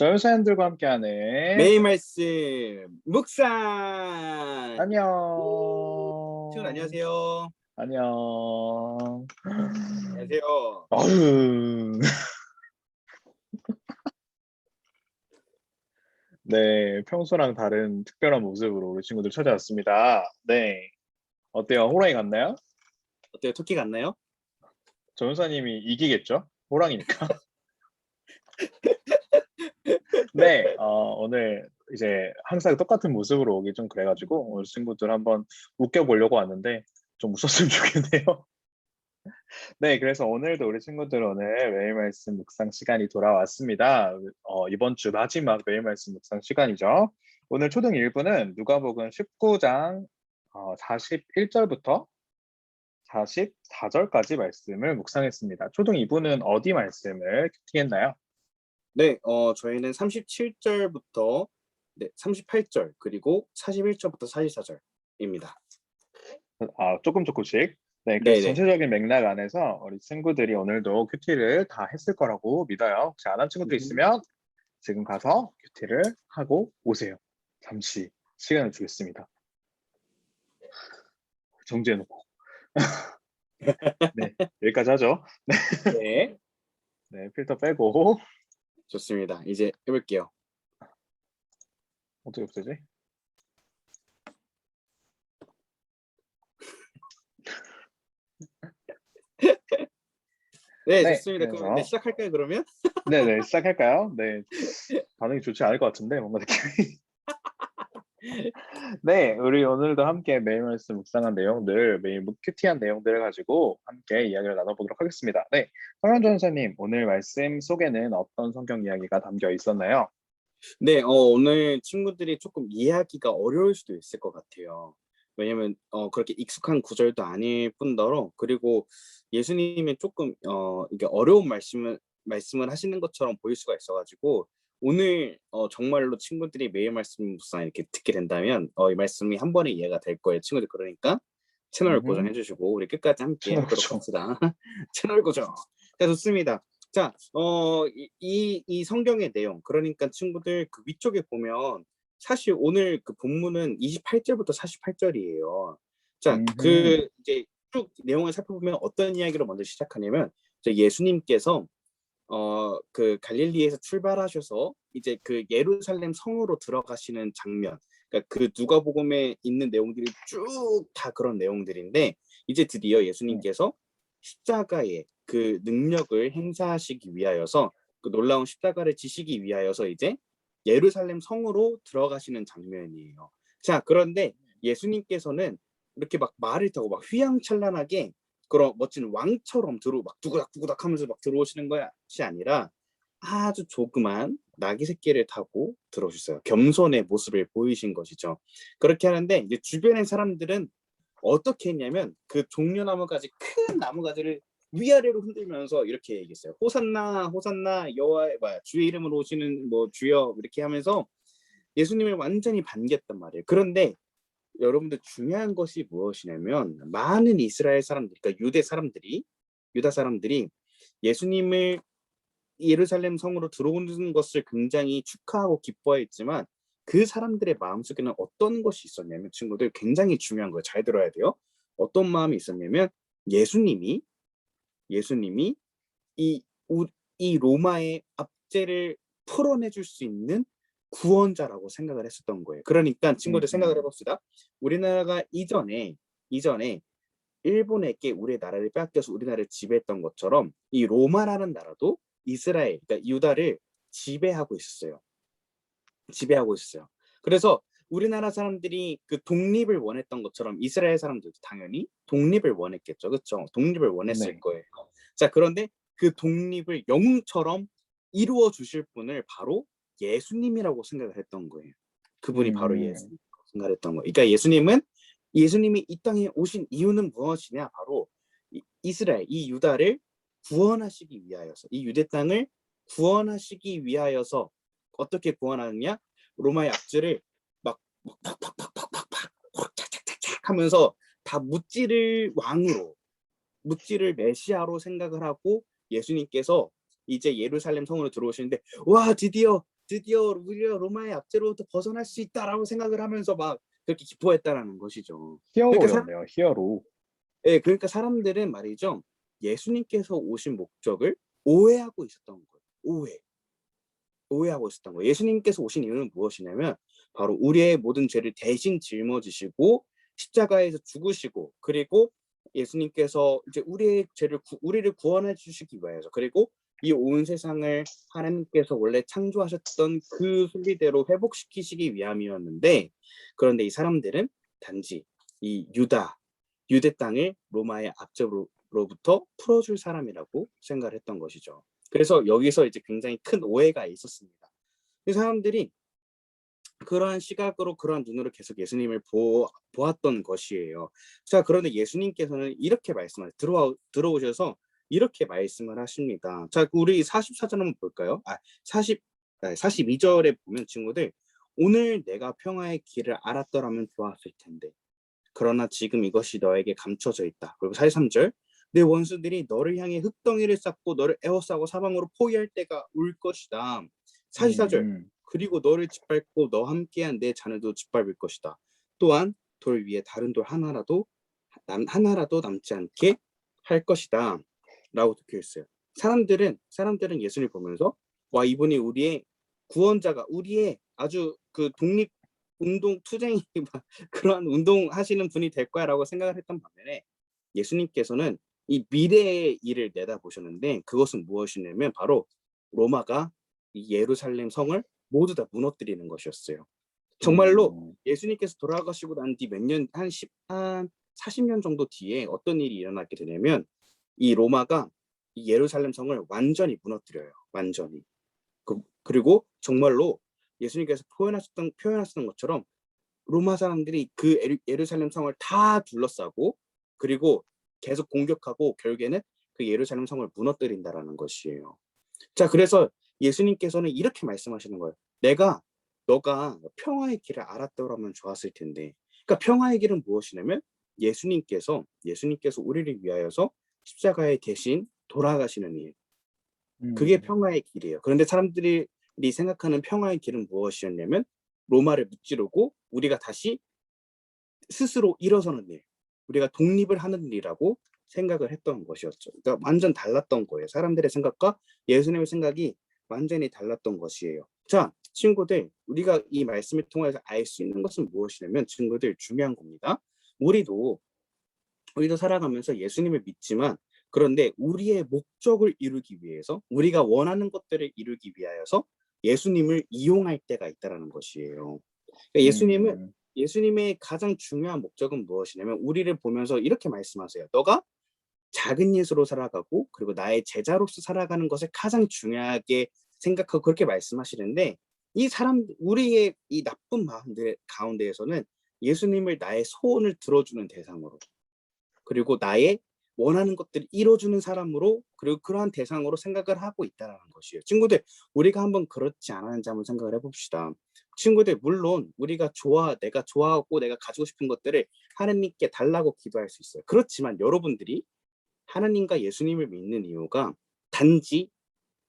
전사님들과 함께하는 매일 말씀 묵상. 친구 안녕. 안녕하세요. 안녕. 안녕하세요. 어휴. 네, 평소랑 다른 특별한 모습으로 우리 친구들 찾아왔습니다. 네, 어때요? 호랑이 같나요? 어때요? 토끼 같나요? 전사님이 이기겠죠? 호랑이니까. 네, 오늘 이제 항상 똑같은 모습으로 오기 좀 그래가지고 우리 친구들 한번 웃겨보려고 왔는데 좀 웃었으면 좋겠네요. 네, 그래서 오늘도 우리 친구들 오늘 매일 말씀 묵상 시간이 돌아왔습니다. 이번 주 마지막 매일 말씀 묵상 시간이죠. 오늘 초등 1부는 누가복음 19장 41절부터 44절까지 말씀을 묵상했습니다. 초등 2부는 어디 말씀을 큐티했나요? 네, 저희는 37절부터 38절 그리고 41절부터 44절입니다. 조금씩. 네, 그래서 네네. 전체적인 맥락 안에서 우리 친구들이 오늘도 큐티를 다 했을 거라고 믿어요. 혹시 안 한 친구들 있으면 지금 가서 큐티를 하고 오세요. 잠시 시간을 주겠습니다. 정지해놓고. 네, 여기까지 하죠. 네, 네, 필터 빼고. 좋습니다. 이제 해볼게요. 어떻게 없애지? 네, 네, 좋습니다. 그럼 그래서 시작할까요, 그러면? 네네 시작할까요? 네, 반응이 좋지 않을 것 같은데 뭔가 느낌이. 네, 우리 오늘도 함께 매일 말씀 묵상한 내용들, 매일 큐티한 내용들을 가지고 함께 이야기를 나눠보도록 하겠습니다. 네, 성현 전사님, 오늘 말씀 속에는 어떤 성경 이야기가 담겨 있었나요? 네, 오늘 친구들이 조금 이해하기가 어려울 수도 있을 것 같아요. 왜냐면 그렇게 익숙한 구절도 아닐 뿐더러, 그리고 예수님이 조금 이게 어려운 말씀을 하시는 것처럼 보일 수가 있어가지고, 오늘 정말로 친구들이 매일 말씀 묵상 이렇게 듣게 된다면 이 말씀이 한 번에 이해가 될 거예요, 친구들. 그러니까 채널 고정해 주시고 우리 끝까지 함께 채널 하도록 고정. 합시다. 채널 고정. 자, 좋습니다. 자, 이 성경의 내용, 그러니까 친구들 그 위쪽에 보면 사실 오늘 그 본문은 28절부터 48절이에요. 자, 그 이제 쭉 내용을 살펴보면 어떤 이야기로 먼저 시작하냐면, 예수님께서 그 갈릴리에서 출발하셔서 이제 그 예루살렘 성으로 들어가시는 장면, 그러니까 그 누가복음에 있는 내용들이 쭉 다 그런 내용들인데, 이제 드디어 예수님께서 십자가의 그 능력을 행사하시기 위하여서, 그 놀라운 십자가를 지시기 위하여서 이제 예루살렘 성으로 들어가시는 장면이에요. 자, 그런데 예수님께서는 이렇게 막 말을 타고 막 휘황찬란하게 그런 멋진 왕처럼 막 두구닥두구닥 하면서 막 들어오시는 것이 아니라 아주 조그만 나귀 새끼를 타고 들어오셨어요. 겸손의 모습을 보이신 것이죠. 그렇게 하는데 이제 주변의 사람들은 어떻게 했냐면, 그 종려나무가지, 큰 나무가지를 위아래로 흔들면서 이렇게 얘기했어요. 호산나 호산나 여호와의 주의 이름으로 오시는 뭐 주여, 이렇게 하면서 예수님을 완전히 반겼단 말이에요. 그런데 여러분들, 중요한 것이 무엇이냐면, 많은 이스라엘 사람들, 그러니까 유다 사람들이 예수님을 예루살렘 성으로 들어오는 것을 굉장히 축하하고 기뻐했지만, 그 사람들의 마음속에는 어떤 것이 있었냐면, 친구들 굉장히 중요한 거예요. 잘 들어야 돼요. 어떤 마음이 있었냐면, 예수님이 이, 이 로마의 압제를 풀어내줄 수 있는 구원자라고 생각을 했었던 거예요. 그러니까 친구들, 생각을 해봅시다. 우리나라가 이전에 일본에게 우리의 나라를 빼앗겨서 우리나라를 지배했던 것처럼, 이 로마라는 나라도 이스라엘, 그러니까 유다를 지배하고 있었어요. 그래서 우리나라 사람들이 그 독립을 원했던 것처럼 이스라엘 사람들도 당연히 독립을 원했겠죠. 그렇죠? 독립을 원했을 네. 거예요. 자, 그런데 그 독립을 영웅처럼 이루어 주실 분을 바로 예수님이라고 생각을 했던 거예요. 그분이 바로 예수님이라고 생각했던 거예요. 그러니까 예수님이 이 땅에 오신 이유는 무엇이냐? 바로 이스라엘, 이 유다를 구원하시기 위하여서, 이 유대 땅을 구원하시기 위하여서. 어떻게 구원하느냐? 로마의 압제를 막 팍팍팍팍팍팍 착착착착 하면서 다 무찌를 왕으로, 무찌를 메시아로 생각을 하고, 예수님께서 이제 예루살렘 성으로 들어오시는데, 와, 드디어 드디어 우리가 로마의 압제로부터 벗어날 수 있다라고 생각을 하면서 막 그렇게 기뻐했다라는 것이죠. 그러니까 히어로였네요. 히어로. 예, 그러니까 사람들은 말이죠. 예수님께서 오신 목적을 오해하고 있었던 거예요. 오해하고 있었던 거예요. 예수님께서 오신 이유는 무엇이냐면 바로 우리의 모든 죄를 대신 짊어지시고 십자가에서 죽으시고, 그리고 예수님께서 이제 우리를 구원해 주시기 위해서, 그리고 이 온 세상을 하나님께서 원래 창조하셨던 그 순리대로 회복시키시기 위함이었는데, 그런데 이 사람들은 단지 이 유대 땅을 로마의 압제로부터 풀어줄 사람이라고 생각을 했던 것이죠. 그래서 여기서 이제 굉장히 큰 오해가 있었습니다. 이 사람들이 그러한 시각으로, 그러한 눈으로 계속 예수님을 보았던 것이에요. 자, 그런데 예수님께서는 이렇게 들어오셔서 이렇게 말씀을 하십니다. 자, 우리 44절 한번 볼까요? 42절에 보면 친구들, 오늘 내가 평화의 길을 알았더라면 좋았을 텐데 그러나 지금 이것이 너에게 감춰져 있다. 그리고 43절, 내 원수들이 너를 향해 흙덩이를 쌓고 너를 에워싸고 사방으로 포위할 때가 올 것이다. 44절, 그리고 너를 짓밟고 너 함께한 내 자녀도 짓밟을 것이다. 또한 돌 위에 다른 돌 하나라도 남지 않게 할 것이다. 라고 적혀 있어요. 사람들은 예수를 보면서 와, 이분이 우리의 구원자가, 우리의 아주 그 독립 운동 투쟁이 그런 운동하시는 분이 될 거야라고 생각을 했던 반면에, 예수님께서는 이 미래의 일을 내다보셨는데 그것은 무엇이냐면 바로 로마가 이 예루살렘 성을 모두 다 무너뜨리는 것이었어요. 정말로 예수님께서 돌아가시고 난 뒤 몇 년, 한 40년 정도 뒤에 어떤 일이 일어나게 되냐면 이 로마가 이 예루살렘 성을 완전히 무너뜨려요. 완전히. 그리고 정말로 예수님께서 표현하셨던 것처럼 로마 사람들이 그 예루살렘 성을 다 둘러싸고 그리고 계속 공격하고 결국에는 그 예루살렘 성을 무너뜨린다라는 것이에요. 자, 그래서 예수님께서는 이렇게 말씀하시는 거예요. 너가 평화의 길을 알았더라면 좋았을 텐데. 그러니까 평화의 길은 무엇이냐면 예수님께서 우리를 위하여서 십자가에 대신 돌아가시는 일. 그게 평화의 길이에요. 그런데 사람들이 생각하는 평화의 길은 무엇이었냐면 로마를 무찌르고 우리가 다시 스스로 일어서는 일, 우리가 독립을 하는 일이라고 생각을 했던 것이었죠. 그러니까 완전 달랐던 거예요. 사람들의 생각과 예수님의 생각이 완전히 달랐던 것이에요. 자, 친구들, 우리가 이 말씀을 통해서 알 수 있는 것은 무엇이냐면 친구들, 중요한 겁니다. 우리도 살아가면서 예수님을 믿지만, 그런데 우리의 목적을 이루기 위해서, 우리가 원하는 것들을 이루기 위하여서 예수님을 이용할 때가 있다는 것이에요. 그러니까 예수님의 가장 중요한 목적은 무엇이냐면 우리를 보면서 이렇게 말씀하세요. 너가 작은 예수로 살아가고 그리고 나의 제자로서 살아가는 것을 가장 중요하게 생각하고 그렇게 말씀하시는데, 우리의 이 나쁜 마음들 가운데에서는 예수님을 나의 소원을 들어주는 대상으로, 그리고 나의 원하는 것들을 이뤄주는 사람으로, 그리고 그러한 대상으로 생각을 하고 있다는 것이에요. 친구들, 우리가 한번 그렇지 않았는지 한번 생각을 해봅시다. 친구들, 물론 내가 좋아하고 내가 가지고 싶은 것들을 하나님께 달라고 기도할 수 있어요. 그렇지만 여러분들이 하나님과 예수님을 믿는 이유가 단지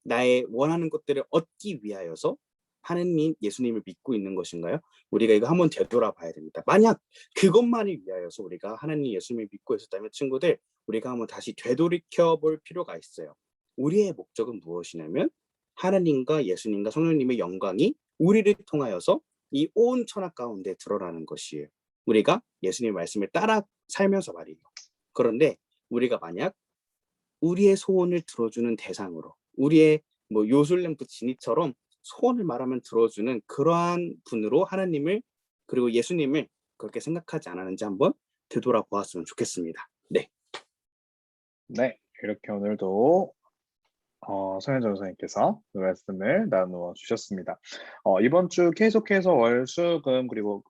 나의 원하는 것들을 얻기 위하여서 하나님, 예수님을 믿고 있는 것인가요? 우리가 이거 한번 되돌아봐야 됩니다. 만약 그것만을 위하여서 우리가 하나님, 예수님을 믿고 있었다면 친구들, 우리가 한번 다시 되돌이켜 볼 필요가 있어요. 우리의 목적은 무엇이냐면 하나님과 예수님과 성령님의 영광이 우리를 통하여서 이 온 천하 가운데 드러나는 것이에요. 우리가 예수님의 말씀을 따라 살면서 말이에요. 그런데 우리가 만약 우리의 소원을 들어주는 대상으로, 우리의 요술램프 지니처럼 소원을 말하면 들어주는 그러한 분으로 하나님을, 그리고 예수님을 그렇게 생각하지 않았는지 한번 되돌아보았으면 좋겠습니다. 네. 네, 이렇게 오늘도 성현정 선생님께서 그 말씀을 나누어 주셨습니다. 이번 주 계속해서 월, 수, 금 그리고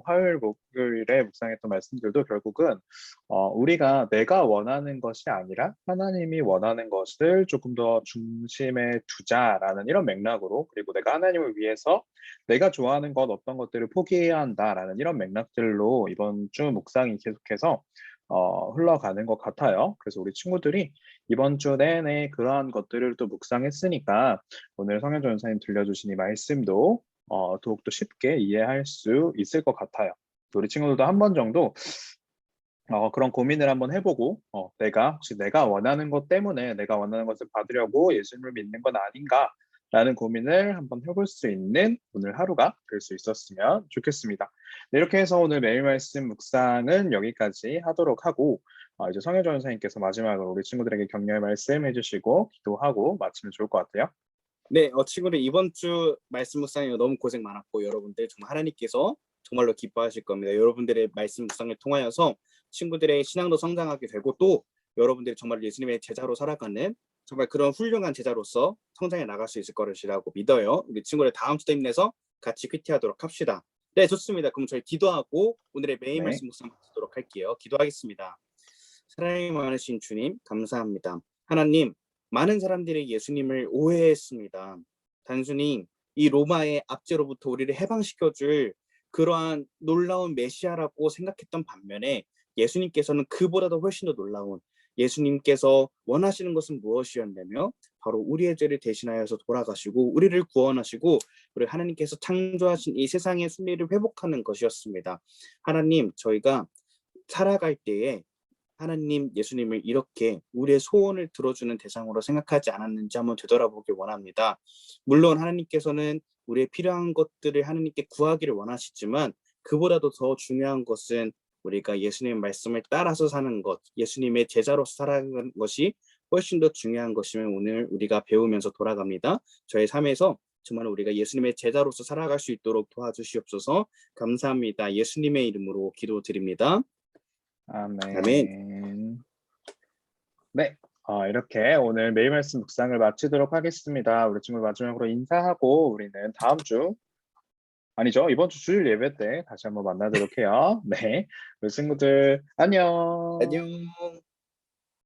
화요일, 목요일에 묵상했던 말씀들도 결국은 우리가 내가 원하는 것이 아니라 하나님이 원하는 것을 조금 더 중심에 두자라는 이런 맥락으로, 그리고 내가 하나님을 위해서 내가 좋아하는 것 어떤 것들을 포기해야 한다라는 이런 맥락들로 이번 주 묵상이 계속해서 흘러가는 것 같아요. 그래서 우리 친구들이 이번 주 내내 그러한 것들을 또 묵상했으니까 오늘 성현 전사님 들려주신 이 말씀도 더욱더 쉽게 이해할 수 있을 것 같아요. 우리 친구들도 한 번 정도 그런 고민을 한번 해보고 혹시 내가 원하는 것 때문에 내가 원하는 것을 받으려고 예수님을 믿는 건 아닌가 라는 고민을 한번 해볼 수 있는 오늘 하루가 될 수 있었으면 좋겠습니다. 네, 이렇게 해서 오늘 매일 말씀 묵상은 여기까지 하도록 하고 이제 성혜조 선생님께서 마지막으로 우리 친구들에게 격려의 말씀 해주시고 기도하고 마치면 좋을 것 같아요. 네, 친구들 이번 주 말씀 묵상에 너무 고생 많았고 여러분들 정말 하나님께서 정말로 기뻐하실 겁니다. 여러분들의 말씀 묵상을 통하여서 친구들의 신앙도 성장하게 되고 또 여러분들이 정말 예수님의 제자로 살아가는 정말 그런 훌륭한 제자로서 성장해 나갈 수 있을 것이라고 믿어요. 우리 친구들 다음 주도 힘내서 같이 큐티하도록 합시다. 네, 좋습니다. 그럼 저희 기도하고 오늘의 메인 네. 말씀 묵상 마치도록 할게요. 기도하겠습니다. 사랑이 많으신 주님 감사합니다. 하나님, 많은 사람들이 예수님을 오해했습니다. 단순히 이 로마의 압제로부터 우리를 해방시켜줄 그러한 놀라운 메시아라고 생각했던 반면에 예수님께서는 그보다도 훨씬 더 놀라운 예수님께서 원하시는 것은 무엇이었냐며 바로 우리의 죄를 대신하여서 돌아가시고 우리를 구원하시고 우리 하나님께서 창조하신 이 세상의 순리를 회복하는 것이었습니다. 하나님, 저희가 살아갈 때에 하나님 예수님을 이렇게 우리의 소원을 들어주는 대상으로 생각하지 않았는지 한번 되돌아보기 원합니다. 물론 하나님께서는 우리의 필요한 것들을 하나님께 구하기를 원하시지만 그보다도 더 중요한 것은 우리가 예수님의 말씀을 따라서 사는 것, 예수님의 제자로서 살아가는 것이 훨씬 더 중요한 것이면 오늘 우리가 배우면서 돌아갑니다. 저의 삶에서 정말 우리가 예수님의 제자로서 살아갈 수 있도록 도와주시옵소서. 감사합니다. 예수님의 이름으로 기도드립니다. 아멘. 아멘. 네, 이렇게 오늘 매일 말씀 묵상을 마치도록 하겠습니다. 우리 친구 마지막으로 인사하고 우리는 다음 주 아니죠, 이번 주 주일 예배 때 다시 한번 만나도록 해요. 네, 우리 친구들 안녕. 안녕.